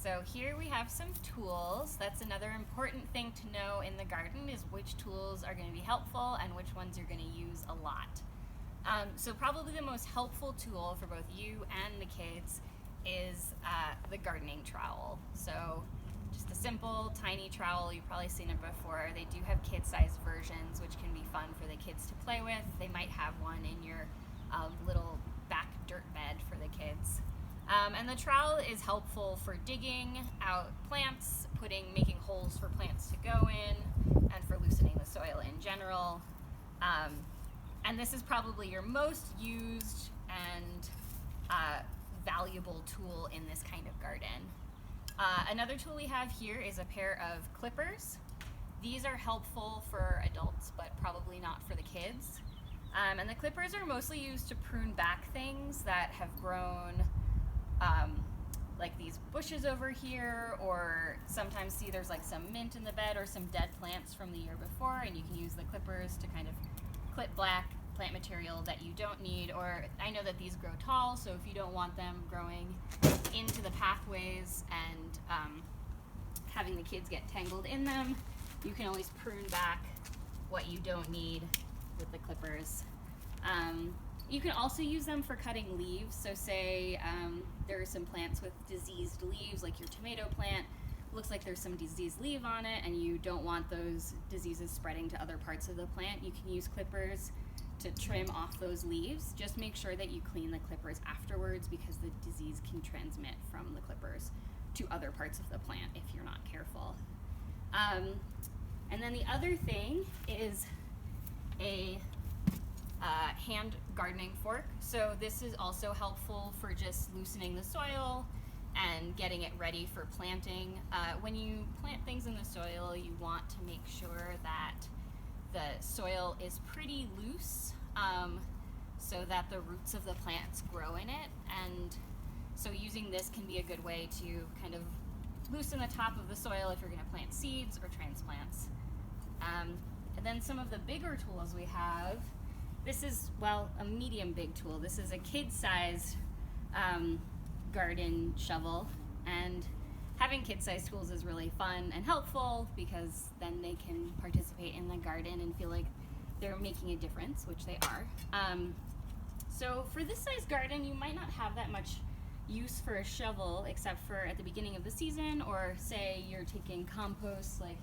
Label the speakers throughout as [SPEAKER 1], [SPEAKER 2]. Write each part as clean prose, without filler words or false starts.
[SPEAKER 1] So here we have some tools. That's another important thing to know in the garden is which tools are going to be helpful and which ones you're going to use a lot. So probably the most helpful tool for both you and the kids is the gardening trowel. So just a simple, tiny trowel. You've probably seen it before. They do have kid-sized versions, which can be fun for the kids to play with. They might have one in your little back dirt bed for the kids. And the trowel is helpful for digging out plants, making holes for plants to go in, and for loosening the soil in general. And this is probably your most used and valuable tool in this kind of garden. Another tool we have here is a pair of clippers. These are helpful for adults, but probably not for the kids. And the clippers are mostly used to prune back things that have grown, like these bushes over here, or sometimes see there's like some mint in the bed or some dead plants from the year before, and you can use the clippers to kind of clip back plant material that you don't need. Or I know that these grow tall, so if you don't want them growing into the pathways and having the kids get tangled in them, you can always prune back what you don't need with the clippers. You can also use them for cutting leaves. So say there are some plants with diseased leaves, like your tomato plant. Looks like there's some diseased leaf on it and you don't want those diseases spreading to other parts of the plant. You can use clippers to trim off those leaves. Just make sure that you clean the clippers afterwards, because the disease can transmit from the clippers to other parts of the plant if you're not careful. And then the other thing is a hand gardening fork. So this is also helpful for just loosening the soil and getting it ready for planting. When you plant things in the soil, you want to make sure that the soil is pretty loose, so that the roots of the plants grow in it. And so using this can be a good way to kind of loosen the top of the soil if you're going to plant seeds or transplants. And then some of the bigger tools we have. This is, well, a medium big tool. This is a kid-sized garden shovel, and having kid-sized tools is really fun and helpful because then they can participate in the garden and feel like they're making a difference, which they are. So for this size garden, you might not have that much use for a shovel except for at the beginning of the season, or say you're taking compost, like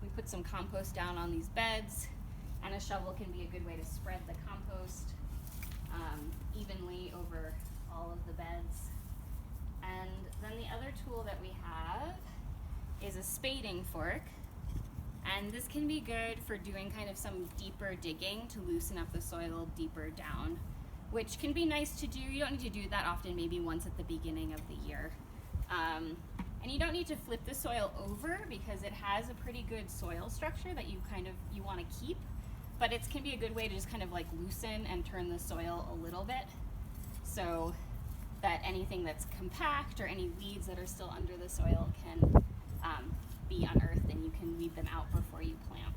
[SPEAKER 1] we put some compost down on these beds, and a shovel can be a good way to spread the compost evenly over all of the beds. And then the other tool that we have is a spading fork. And this can be good for doing kind of some deeper digging to loosen up the soil deeper down, which can be nice to do. You don't need to do that often, maybe once at the beginning of the year. And you don't need to flip the soil over because it has a pretty good soil structure that you want to keep. But it can be a good way to just kind of like loosen and turn the soil a little bit, so that anything that's compact or any weeds that are still under the soil can be unearthed and you can weed them out before you plant.